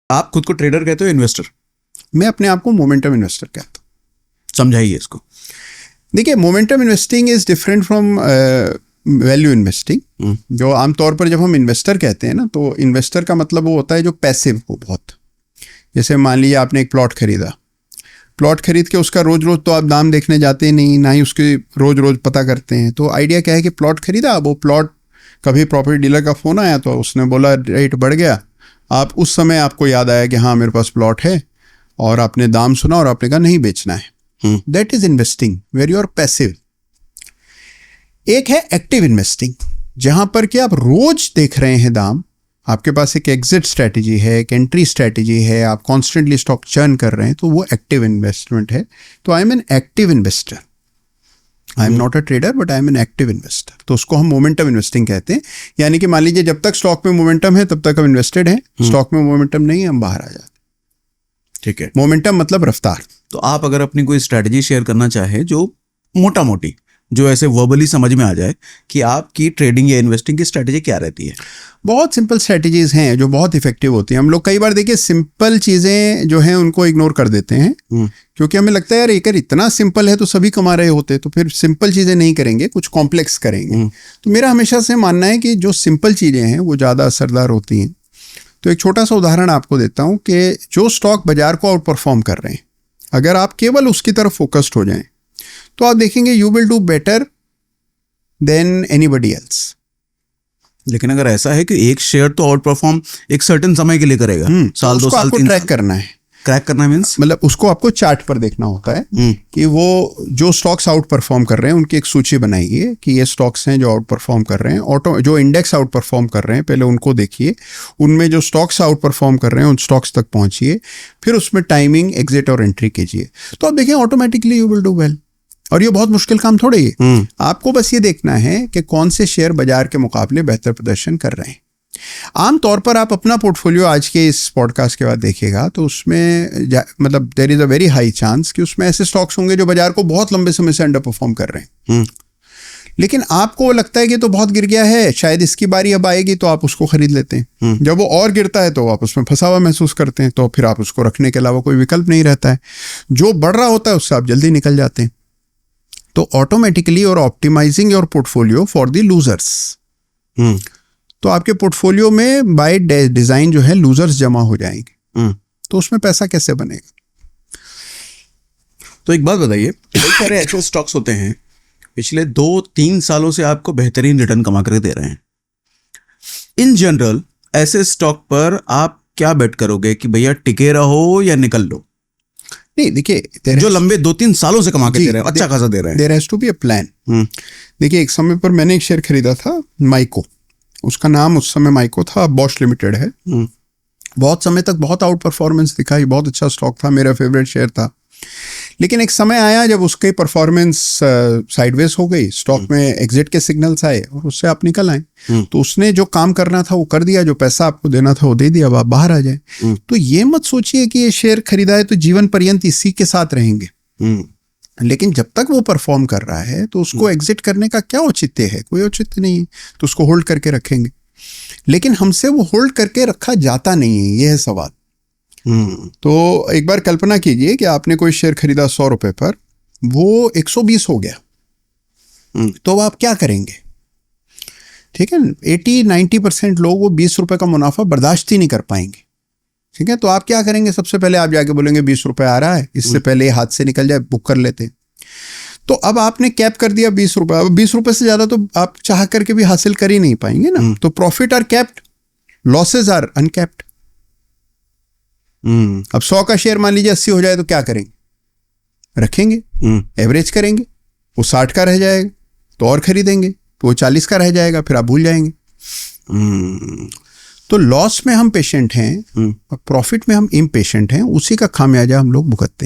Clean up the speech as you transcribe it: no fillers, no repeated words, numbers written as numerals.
आप खुद को ट्रेडर कहते हो इन्वेस्टर? मैं अपने आप को मोमेंटम इन्वेस्टर कहता हूँ। समझाइए इसको। देखिए, momentum investing is different from value investing. जो आमतौर पर जब हम इन्वेस्टर कहते हैं ना, तो इन्वेस्टर का मतलब वो होता है जो पैसिव हो बहुत। जैसे मान लीजिए आपने एक प्लॉट खरीदा, प्लॉट खरीद के उसका रोज रोज तो आप दाम देखने जाते नहीं, ना ही उसके रोज रोज पता करते हैं। तो आइडिया क्या है कि प्लॉट खरीदा, अब वो प्लॉट कभी प्रॉपर्टी डीलर का फ़ोन आया तो उसने बोला रेट बढ़ गया, आप उस समय आपको याद आया कि हाँ मेरे पास प्लॉट है, और आपने दाम सुना और आपने कहा नहीं बेचना है। That is investing where you are passive. एक है एक्टिव इन्वेस्टिंग, जहां पर कि आप रोज देख रहे हैं दाम, आपके पास एक एग्जिट स्ट्रैटेजी है, एक एंट्री स्ट्रैटेजी है, आप कॉन्स्टेंटली स्टॉक चर्न कर रहे हैं, तो वो एक्टिव इन्वेस्टमेंट है। तो I am an active investor, I am not a trader but I am an active investor. तो उसको हम मोमेंटम इन्वेस्टिंग कहते हैं। यानी कि मान लीजिए जब तक स्टॉक में मोमेंटम है तब तक हम इन्वेस्टेड हैं, स्टॉक में मोमेंटम नहीं है हम बाहर आ जाते हैं। ठीक है। मोमेंटम मतलब रफ्तार। तो आप अगर अपनी कोई स्ट्रैटेजी शेयर करना चाहे जो मोटा मोटी, जो ऐसे वर्बली समझ में आ जाए कि आपकी ट्रेडिंग या इन्वेस्टिंग की स्ट्रैटेजी क्या रहती है? बहुत सिंपल स्ट्रैटेजीज हैं जो बहुत इफेक्टिव होती हैं। हम लोग कई बार देखिए सिंपल चीज़ें जो हैं उनको इग्नोर कर देते हैं, क्योंकि हमें लगता है यार एक इतना सिंपल है तो सभी कमा रहे होते, तो फिर सिंपल चीज़ें नहीं करेंगे, कुछ कॉम्प्लेक्स करेंगे। तो मेरा हमेशा से मानना है कि जो सिंपल चीज़ें हैं वो ज़्यादा असरदार होती हैं। तो एक छोटा सा उदाहरण आपको देता हूँ कि जो स्टॉक बाजार को आउट परफॉर्म कर रहे हैं, अगर आप केवल उसकी तरफ फोकस्ड हो जाएं तो आप देखेंगे you will do better than anybody else. लेकिन अगर ऐसा है कि एक शेयर तो आउट परफॉर्म एक सर्टेन समय के लिए करेगा, साल 2 साल 3 ट्रैक करना है। क्रैक करना मीन्स मतलब उसको आपको चार्ट पर देखना होता है कि वो जो स्टॉक्स आउट परफॉर्म कर रहे हैं उनकी एक सूची बनाइए कि ये स्टॉक्स हैं जो आउट परफॉर्म कर रहे हैं। जो इंडेक्स आउट परफॉर्म कर रहे हैं पहले उनको देखिए, उनमें जो स्टॉक्स आउट परफॉर्म कर रहे हैं उन स्टॉक्स तक पहुंचिए, फिर उसमें टाइमिंग, एग्जिट और एंट्री कीजिए, तो आप देखें automatically you will do well. और ये बहुत मुश्किल काम थोड़े ही, आपको बस ये देखना है कि कौन से शेयर बाजार के मुकाबले बेहतर प्रदर्शन कर रहे हैं। आमतौर पर आप अपना पोर्टफोलियो आज के इस पॉडकास्ट के बाद देखिएगा तो उसमें मतलब there is a very high chance कि उसमें ऐसे स्टॉक्स होंगे जो बाजार को बहुत लंबे समय से अंडर परफॉर्म कर रहे हैं। लेकिन आपको लगता है कि तो बहुत गिर गया है, शायद इसकी बारी अब आएगी, तो आप उसको खरीद लेते हैं। जब वो और गिरता है तो आप उसमें फंसा हुआ महसूस करते हैं, तो फिर आप उसको रखने के अलावा कोई विकल्प नहीं रहता है। जो बढ़ रहा होता है उससे आप जल्दी निकल जाते हैं। तो ऑटोमेटिकली और optimising your portfolio for the losers. तो आपके पोर्टफोलियो में बाय डिजाइन जो है लूजर्स जमा हो जाएंगे, तो उसमें पैसा कैसे बनेगा? तो एक बात बताइए, कई सारे ऐसे स्टॉक्स होते हैं पिछले 2-3 सालों से आपको बेहतरीन रिटर्न कमा कर दे रहे हैं। इन जनरल ऐसे स्टॉक पर आप क्या बेट करोगे कि भैया टिके रहो या निकल लो? नहीं देखिए, जो लंबे 2-3 सालों से कमा के दे रहे हैं, अच्छा खासा दे रहे हैं। There has to be a plan. देखिए, एक समय पर मैंने एक शेयर खरीदा था माइको, उसका नाम उस समय माइको था, बॉश लिमिटेड है। बहुत समय तक बहुत आउट परफॉर्मेंस दिखाई, बहुत अच्छा स्टॉक था, मेरा फेवरेट शेयर था। लेकिन एक समय आया जब उसकी परफॉर्मेंस साइडवेज हो गई, स्टॉक में एग्जिट के सिग्नल्स आए और उससे आप निकल आए। तो उसने जो काम करना था वो कर दिया, जो पैसा आपको देना था वो दे दिया, अब आप बाहर आ जाए। तो ये मत सोचिए कि ये शेयर खरीदा है तो जीवन पर्यंत इसी के साथ रहेंगे। लेकिन जब तक वो परफॉर्म कर रहा है तो उसको एग्जिट करने का क्या औचित्य है? कोई औचित्य नहीं है, तो उसको होल्ड करके रखेंगे। लेकिन हमसे वो होल्ड करके रखा जाता नहीं है, यह है सवाल। तो एक बार कल्पना कीजिए कि आपने कोई शेयर खरीदा 100 रुपए पर, वो 120 हो गया, तो आप क्या करेंगे? ठीक है, 80-90% लोग वो 20 रुपए का मुनाफा बर्दाश्त ही नहीं कर पाएंगे। ठीक है, तो आप क्या करेंगे? सबसे पहले आप जाके बोलेंगे 20 रुपए आ रहा है, इससे पहले हाथ से निकल जाए, बुक कर लेते हैं। तो अब आपने कैप कर दिया 20 रुपए। अब 20 रुपए से ज्यादा तो आप चाह करके भी हासिल कर ही नहीं पाएंगे ना। तो profit are capped, losses are uncapped. अब 100 का शेयर मान लीजिए 80 हो जाए तो क्या करेंगे? रखेंगे, एवरेज करेंगे, वो 60 का रह जाएगा तो और खरीदेंगे, तो वो 40 का रह जाएगा, फिर आप भूल जाएंगे। तो लॉस में हम पेशेंट हैं और प्रॉफिट में हम इम्पेशेंट हैं, उसी का खामियाजा हम लोग भुगतते हैं।